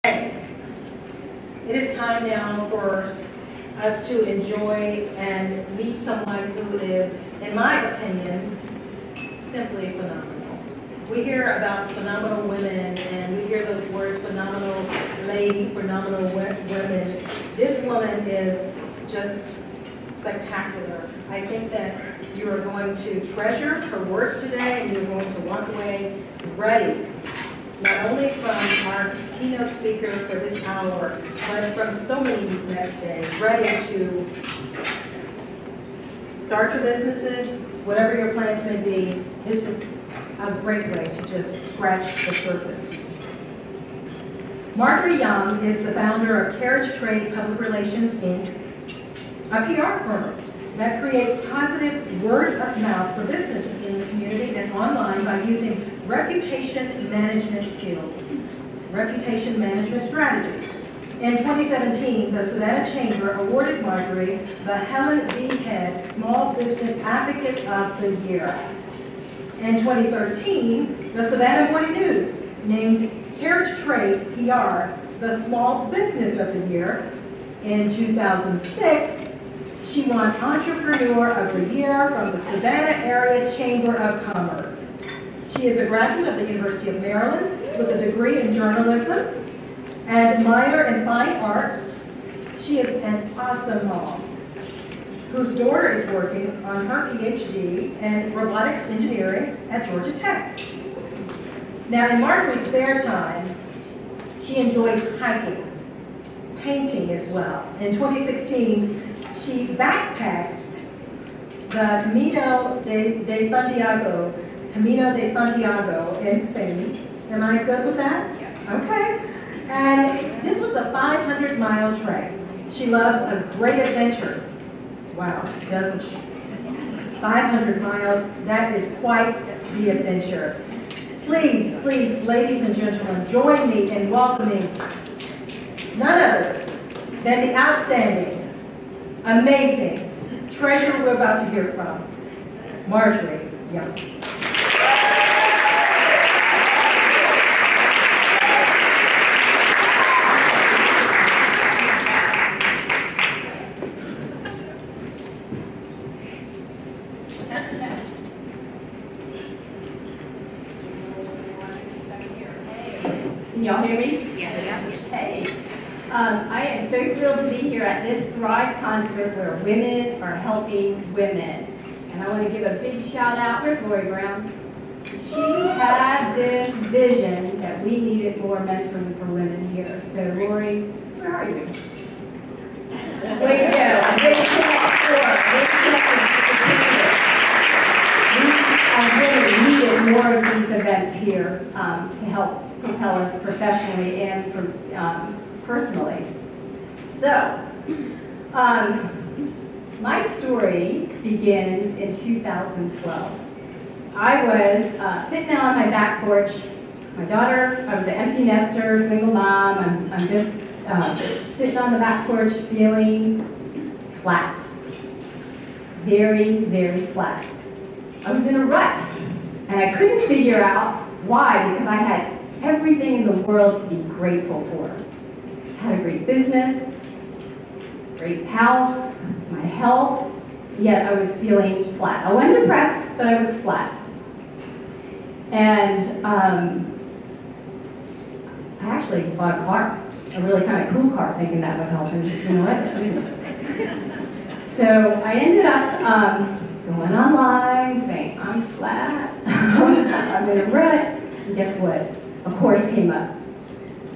It is time now for us to enjoy and meet someone who is, in my opinion, simply phenomenal. We hear about phenomenal women, and we hear those words, phenomenal lady, phenomenal women. This woman is just spectacular. I think that you are going to treasure her words today, and you're going to walk away ready, not only from our keynote speaker for this hour, but from so many next days, ready to start your businesses, whatever your plans may be. This is a great way to just scratch the surface. Marjorie Young is the founder of Carriage Trade Public Relations, Inc., a PR firm that creates positive word of mouth for businesses in the community and online by using reputation management skills, reputation management strategies. In 2017, the Savannah Chamber awarded Marjorie the Helen B. Head Small Business Advocate of the Year. In 2013, the Savannah Morning News named Carriage Trade PR the Small Business of the Year. In 2006, she won Entrepreneur of the Year from the Savannah Area Chamber of Commerce. She is a graduate of the University of Maryland with a degree in journalism and minor in fine arts. She is an awesome mom whose daughter is working on her PhD in robotics engineering at Georgia Tech. Now, in Marjorie's spare time, she enjoys hiking, painting as well. In 2016, she backpacked the Camino de Santiago in Spain. Am I good with that? Yeah. Okay. And this was a 500-mile trek. She loves a great adventure. Wow, doesn't she? 500 miles, that is quite the adventure. Please, please, ladies and gentlemen, join me in welcoming none other than the outstanding, amazing treasure we're about to hear from, Marjorie Young. Can y'all hear me? Yes. Hey. I am so thrilled to be here at this Thrive concert where women are helping women. And I want to give a big shout out. Where's Lori Brown? She had this vision that we needed more mentoring for women here. So Lori, where are you? Way to go. We really needed more of these events here to help propel us professionally and personally. So, my story begins in 2012. I was sitting out on my back porch. My daughter, I was an empty nester, single mom. I'm just sitting on the back porch feeling flat. Very, very flat. I was in a rut, and I couldn't figure out why, because I had everything in the world to be grateful for. I had a great business, great house, my health, yet I was feeling flat. I wasn't depressed, but I was flat. And I actually bought a car, a really kind of cool car, thinking that would help, and you know what? So I ended up going online, saying, I'm flat, I'm in a rut, and guess what? A course came up.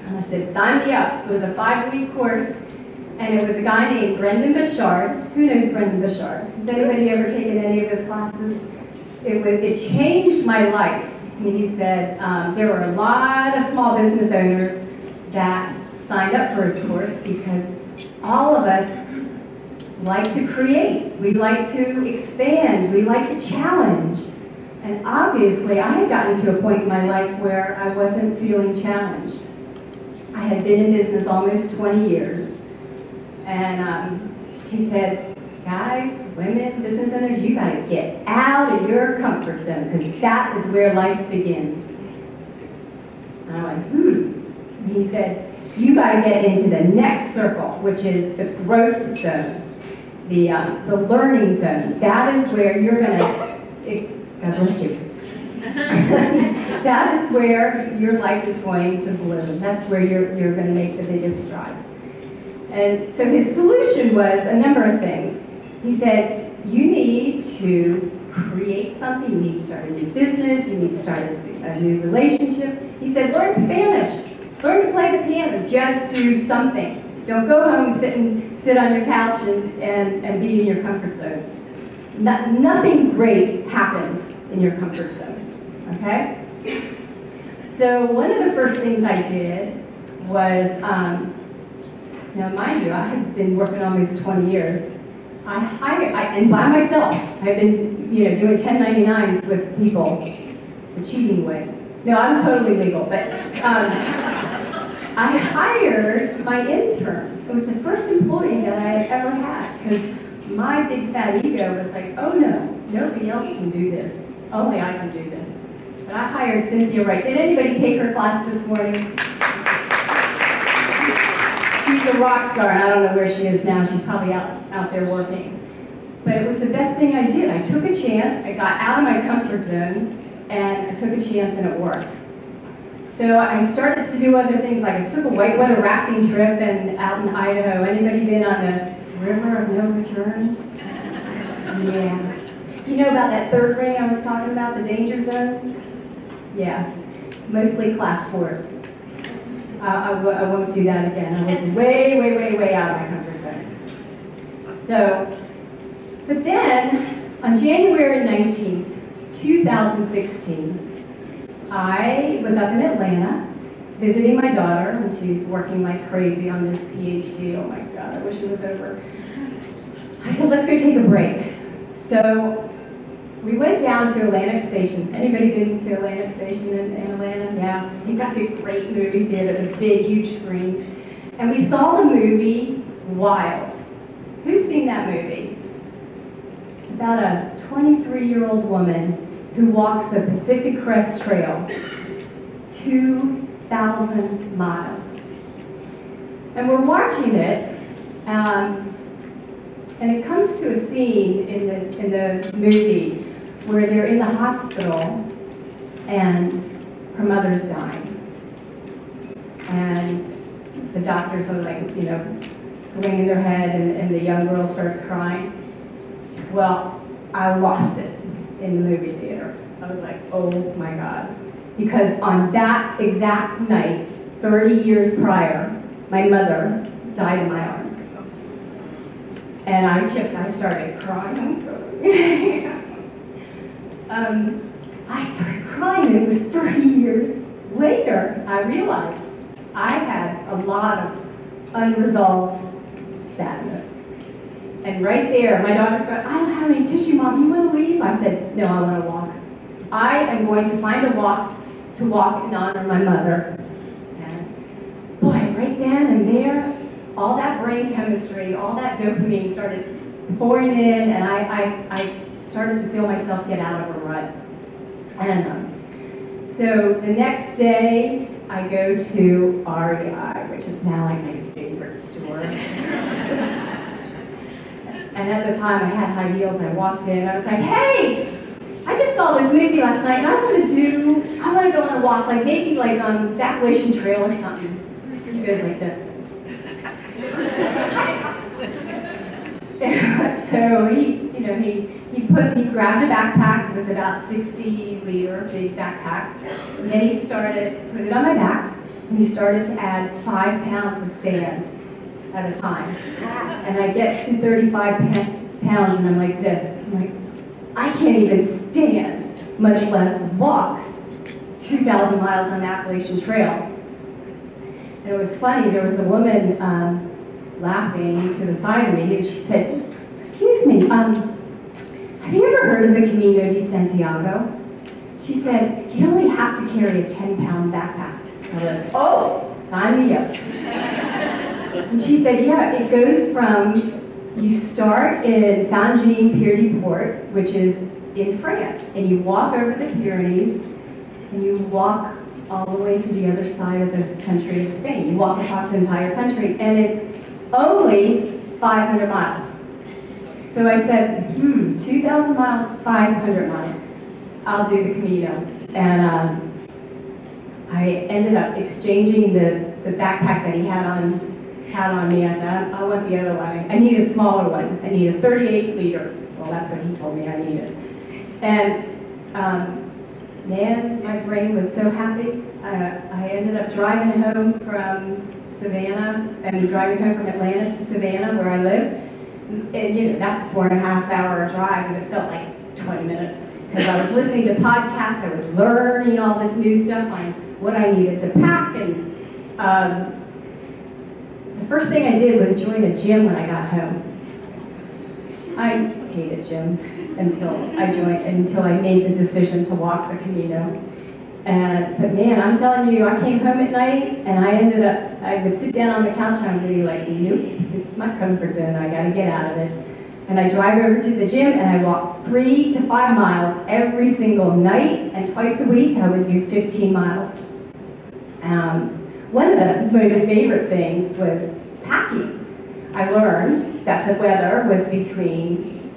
And I said, sign me up. It was a 5-week course, and it was a guy named Brendan Bouchard. Who knows Brendan Bouchard? Has anybody ever taken any of his classes? It changed my life. I mean, he said there were a lot of small business owners that signed up for his course because all of us like to create. We like to expand. We like a challenge. And obviously, I had gotten to a point in my life where I wasn't feeling challenged. I had been in business almost 20 years. And he said, guys, women, business owners, you got to get out of your comfort zone because that is where life begins. And I went, And he said, you got to get into the next circle, which is the growth zone, the learning zone. That is where you're going to, God bless you. That is where your life is going to bloom. That's where you're going to make the biggest strides. And so his solution was a number of things. He said, you need to create something, you need to start a new business, you need to start a new relationship. He said, learn Spanish, learn to play the piano, just do something. Don't go home and sit on your couch and be in your comfort zone. Nothing great happens in your comfort zone, okay? So one of the first things I did was, now mind you, I had been working almost 20 years. And by myself, I've been, doing 1099s with people the cheating way. No, I was totally legal, but I hired my intern. It was the first employee that I had ever had, because my big fat ego was like, oh no, nobody else can do this. Only I can do this. But I hired Cynthia Wright. Did anybody take her class this morning? She's a rock star. I don't know where she is now. She's probably out there working. But it was the best thing I did. I took a chance. I got out of my comfort zone, and I took a chance, and it worked. So I started to do other things, like I took a whitewater rafting trip out in Idaho. Anybody been on the River of No Return? Yeah. You know about that third ring I was talking about, the danger zone? Yeah. Mostly class 4s. I won't do that again. I was way, way, way, way out of my comfort zone. So, but then, on January 19th, 2016, I was up in Atlanta visiting my daughter, and she's working like crazy on this PhD. Oh my God, I wish it was over. I said, let's go take a break. So, we went down to Atlantic Station. Anybody been to Atlantic Station in Atlanta? Yeah. They got the great movie theater, the big, huge screens. And we saw the movie Wild. Who's seen that movie? It's about a 23-year-old woman who walks the Pacific Crest Trail, 2,000 miles. And we're watching it, and it comes to a scene in the movie where they're in the hospital and her mother's dying. And the doctors are like, swinging their head, and the young girl starts crying. Well, I lost it in the movie theater. I was like, oh my God. Because on that exact night, 30 years prior, my mother died in my arms. And I started crying. I started crying, and it was 30 years later, I realized I had a lot of unresolved sadness. And right there, my daughter's going, I don't have any tissue, Mom, you want to leave? I said, no, I want to walk. I am going to find a walk to walk in honor of my mother. And boy, right then and there, all that brain chemistry, all that dopamine started pouring in, and I started to feel myself get out of a rut. And so the next day, I go to REI, which is now like my favorite store. And at the time, I had high heels, and I walked in, I was like, hey, I just saw this movie last night, and I want to go on a walk, like maybe like on the Appalachian Trail or something. He goes like this. So he grabbed a backpack. It was about 60-liter big backpack. And then he put it on my back, and he started to add 5 pounds of sand at a time. And I get to 35 pounds, and I'm like this. I'm like, I can't even stand, much less walk 2,000 miles on the Appalachian Trail. And it was funny, there was a woman laughing to the side of me, and she said, excuse me, have you ever heard of the Camino de Santiago? She said, you only have to carry a 10-pound backpack. I went, oh, sign me up. And she said, yeah, it goes from, you start in Saint-Jean-Pied-de-Port, which is in France, and you walk over the Pyrenees, and you walk all the way to the other side of the country of Spain. You walk across the entire country, and it's only 500 miles. So I said, 2,000 miles, 500 miles. I'll do the Camino. And I ended up exchanging the backpack that he had on me. I said, I want the other one. I need a smaller one. I need a 38 liter. Well, that's what he told me I needed. And man, my brain was so happy. I ended up driving home from driving home from Atlanta to Savannah, where I live. And, you know, that's a 4.5-hour drive, and it felt like 20 minutes. Because I was listening to podcasts, I was learning all this new stuff on what I needed to pack. And the first thing I did was join a gym when I got home. I hated gyms until I made the decision to walk the Camino. But man, I'm telling you, I came home at night and I would sit down on the couch and I would be like, nope, it's my comfort zone, I gotta get out of it. And I drive over to the gym and I walk 3 to 5 miles every single night, and twice a week I would do 15 miles. One of the most favorite things was packing. I learned that the weather was between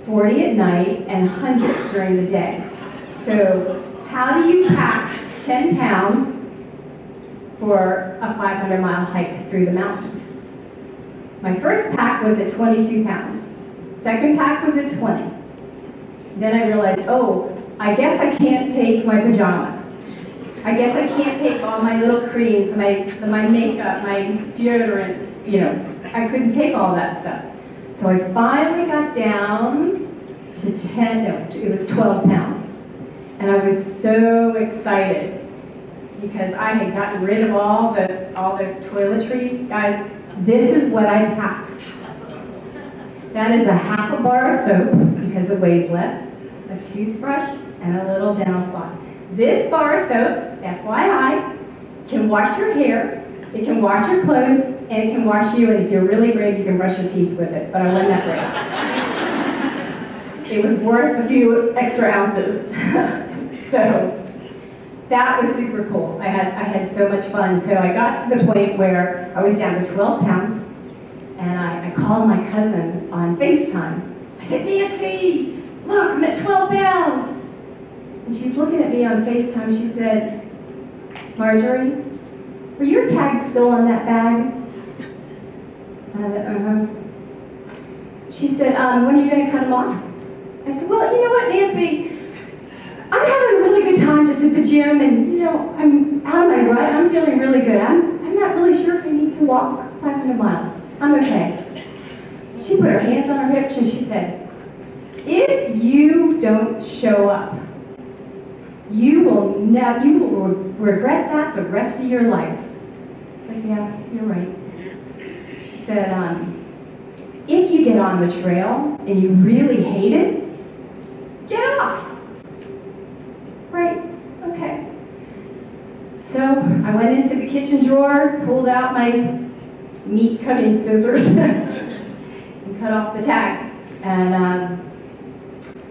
40 at night and 100 during the day. So how do you pack 10 pounds for a 500-mile hike through the mountains? My first pack was at 22 pounds. Second pack was at 20. Then I realized, oh, I guess I can't take my pajamas. I guess I can't take all my little creams, my makeup, my deodorant, you know. I couldn't take all that stuff. So I finally got down to 12 pounds. And I was so excited because I had gotten rid of all the toiletries. Guys, this is what I packed. That is a half a bar of soap, because it weighs less, a toothbrush, and a little dental floss. This bar of soap, FYI, can wash your hair, it can wash your clothes, and it can wash you, and if you're really brave, you can brush your teeth with it, but I wasn't that brave. It was worth a few extra ounces. So that was super cool. I had so much fun. So I got to the point where I was down to 12 pounds, and I called my cousin on FaceTime. I said, Nancy, look, I'm at 12 pounds. And she's looking at me on FaceTime. She said, Marjorie, were your tags still on that bag? And I said, She said, when are you going to cut them off? I said, well, you know what, Nancy? I'm having a really good time just at the gym, and, you know, I'm out of my rut. I'm feeling really good. I'm not really sure if I need to walk 500 miles. I'm okay. She put her hands on her hips and she said, if you don't show up, you will regret that the rest of your life. It's like, yeah, you're right. She said, if you get on the trail and you really hate it, get off. Right, okay. So I went into the kitchen drawer, pulled out my meat cutting scissors and cut off the tag. And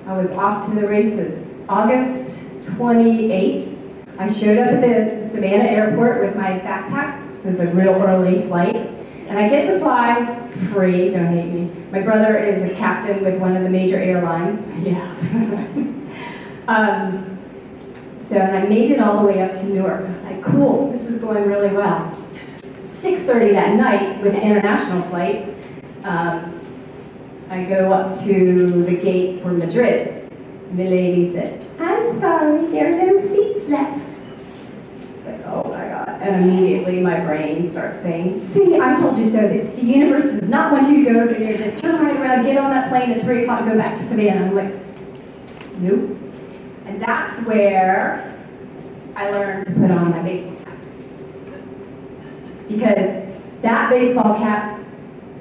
I was off to the races. August 28th, I showed up at the Savannah airport with my backpack. It was a real early flight. And I get to fly free, don't hate me. My brother is a captain with one of the major airlines. Yeah. So I made it all the way up to Newark. I was like, cool, this is going really well. 6:30 that night with international flights, I go up to the gate for Madrid. And the lady said, I'm sorry, there are no seats left. It's like, oh my God. And immediately my brain starts saying, see, I told you so. The universe does not want you to go over there. Just turn right around, get on that plane at 3 o'clock, go back to Savannah. I'm like, nope. And that's where I learned to put on my baseball cap. Because that baseball cap,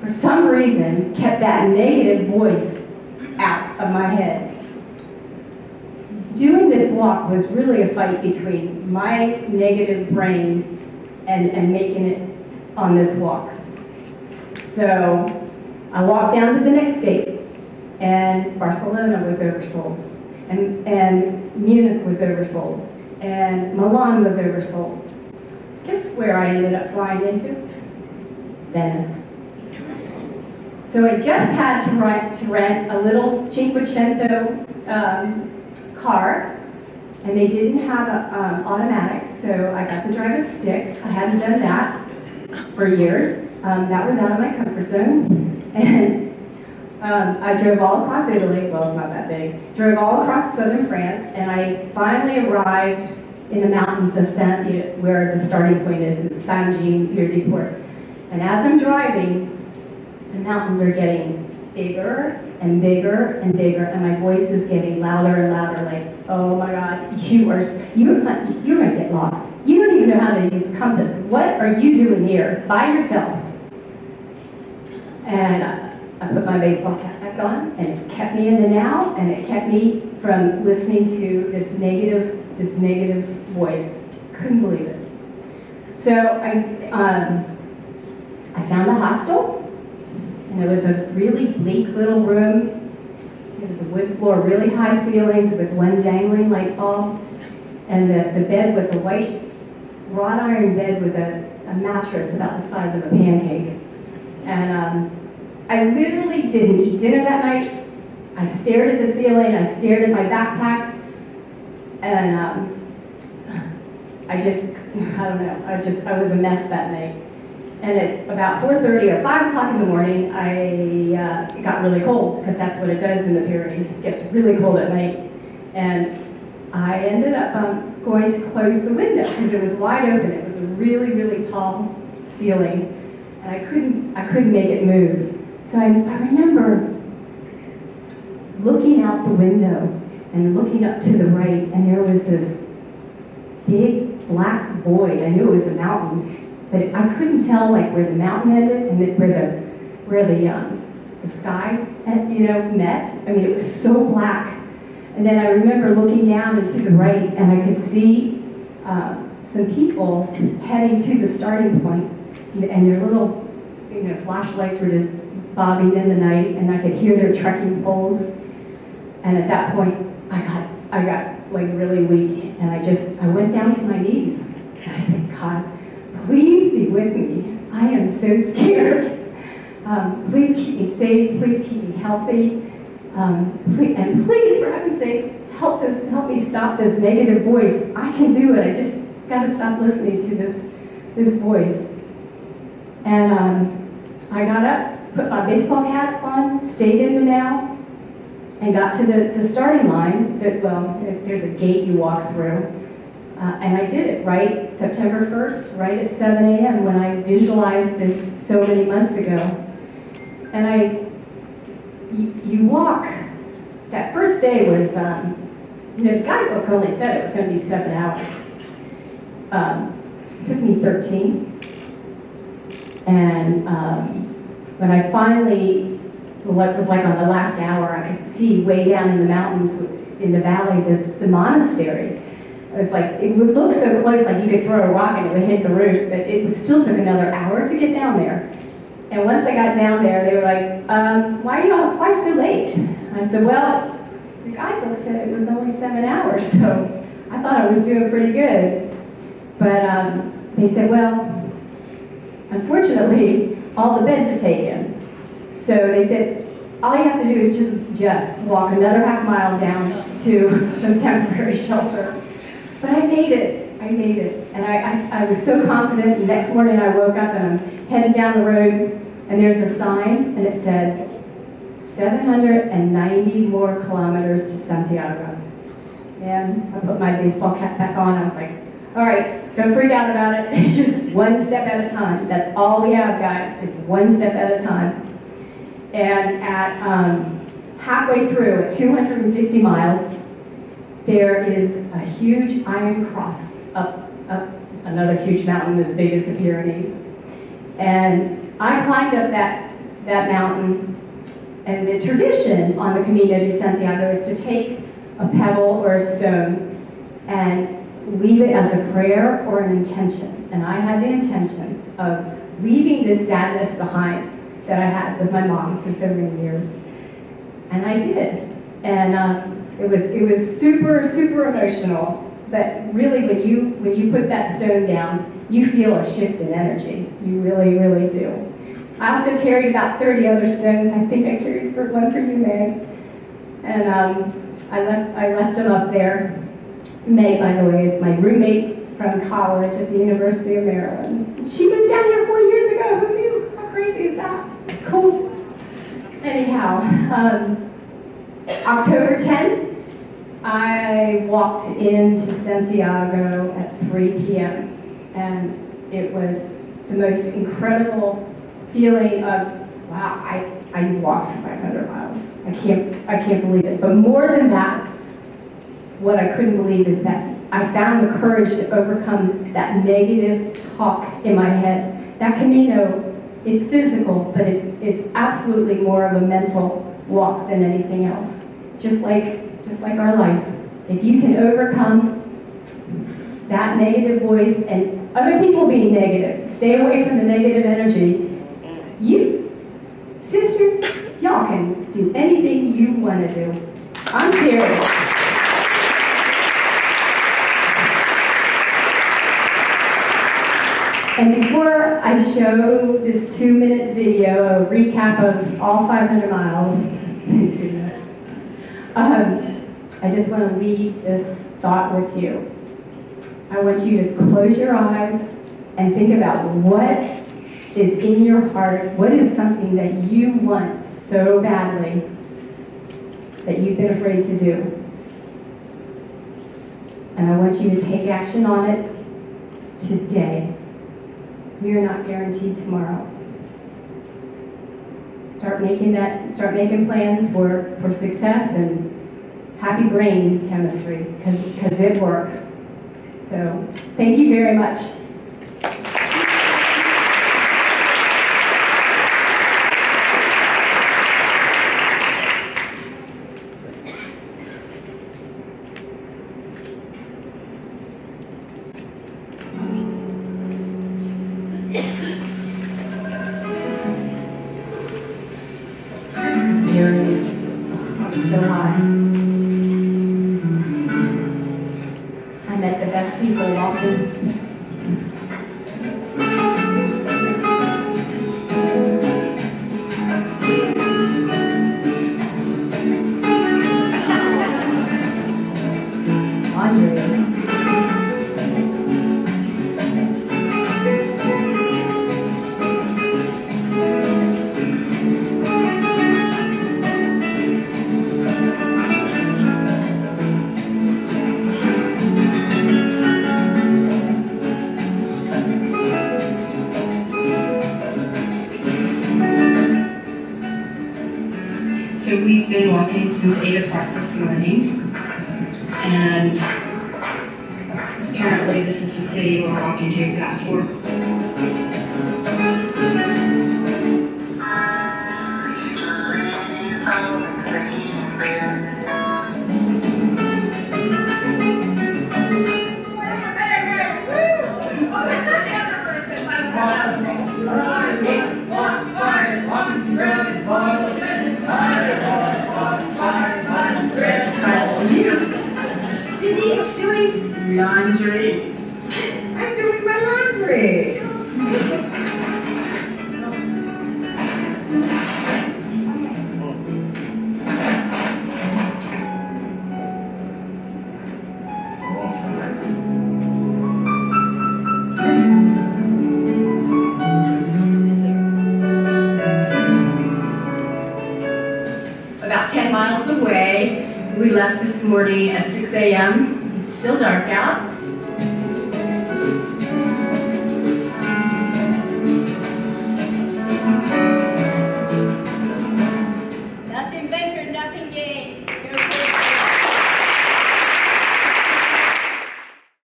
for some reason, kept that negative voice out of my head. Doing this walk was really a fight between my negative brain and making it on this walk. So I walked down to the next gate, and Barcelona was oversold, and Munich was oversold, and Milan was oversold. Guess where I ended up flying into? Venice. So I just had to rent a little Cinquecento car, and they didn't have an automatic, so I got to drive a stick. I hadn't done that for years. That was out of my comfort zone. And I drove all across Italy, well, it's not that big, drove all across southern France, and I finally arrived in the mountains of where the starting point is Saint-Jean-Pied-de-Port. And as I'm driving, the mountains are getting bigger and bigger and bigger, and my voice is getting louder and louder, like, oh my God, you're gonna get lost. You don't even know how to use a compass. What are you doing here by yourself? And I put my baseball cap back on, and it kept me in the now, and it kept me from listening to this negative voice. Couldn't believe it. So I found a hostel, and it was a really bleak little room. It was a wood floor, really high ceilings with one dangling light bulb, and the bed was a white wrought iron bed with a mattress about the size of a pancake. And I literally didn't eat dinner that night. I stared at the ceiling, I stared at my backpack, and I don't know, I was a mess that night. And at about 4:30 or 5 o'clock in the morning, it got really cold, because that's what it does in the Pyrenees. It gets really cold at night. And I ended up going to close the window, because it was wide open. It was a really, really tall ceiling, and I couldn't make it move. So I remember looking out the window and looking up to the right, and there was this big black void. I knew it was the mountains, but I couldn't tell like where the mountain ended and where the sky met. I mean, it was so black. And then I remember looking down and to the right, and I could see some people heading to the starting point, and their little flashlights were just bobbing in the night, and I could hear their trekking poles. And at that point, I got like really weak, and I went down to my knees. And I said, God, please be with me. I am so scared. Please keep me safe. Please keep me healthy. And please, for heaven's sakes, help me stop this negative voice. I can do it. I just got to stop listening to this voice. And I got up, put my baseball cap on, stayed in the now, and got to the starting line. There's a gate you walk through. And I did it right September 1st, right at 7 a.m. when I visualized this so many months ago. And you walk. That first day was, the guidebook only said it was going to be 7 hours. It took me 13. And when I finally, what was like on the last hour, I could see way down in the mountains, in the valley, the monastery. It was like, it would look so close, like you could throw a rock and it would hit the roof, but it still took another hour to get down there. And once I got down there, they were like, why so late? I said, well, the guidebook said it was only 7 hours, so I thought I was doing pretty good. But they said, well, unfortunately, all the beds are taken. So they said, all you have to do is just walk another half mile down to some temporary shelter. But I made it. And I was so confident. The next morning I woke up and I'm headed down the road, and there's a sign, and it said, 790 more kilometers to Santiago. And I put my baseball cap back on. I was like, all right, don't freak out about it. It's just one step at a time. That's all we have, guys. It's one step at a time. And at halfway through, at 250 miles, there is a huge iron cross up another huge mountain as big as the Pyrenees. And I climbed up that mountain, and the tradition on the Camino de Santiago is to take a pebble or a stone and leave it as a prayer or an intention. And I had the intention of leaving this sadness behind that I had with my mom for so many years. And I did. And it was super, super emotional. But really, when you put that stone down, you feel a shift in energy. You really, really do. I also carried about 30 other stones. I think I carried one for you, Meg. And I left them up there. Meg, by the way, is my roommate from college at the University of Maryland. She moved down here 4 years ago. Who knew? How crazy is that? Cool. Anyhow, October 10th, I walked into Santiago at 3 p.m. and it was the most incredible feeling of, wow, I walked 500 miles. I can't believe it. But more than that, what I couldn't believe is that I found the courage to overcome that negative talk in my head. That Camino, it's physical, but it's absolutely more of a mental walk than anything else. Just like our life. If you can overcome that negative voice and other people being negative, stay away from the negative energy, you, sisters, y'all can do anything you want to do. I'm serious. And before I show this 2-minute video, a recap of all 500 miles in 2 minutes, I just want to leave this thought with you. I want you to close your eyes and think about what is in your heart, what is something that you want so badly that you've been afraid to do. And I want you to take action on it today. We are not guaranteed tomorrow. Start making plans for success and happy brain chemistry, because it works. So thank you very much. So high. I met the best people walking. So we've been walking since 8 o'clock this morning, and apparently this is the city we're walking to exact 4. Denise doing laundry. I'm doing my laundry. About 10 miles away, we left this morning at 6 a.m. It's still dark out,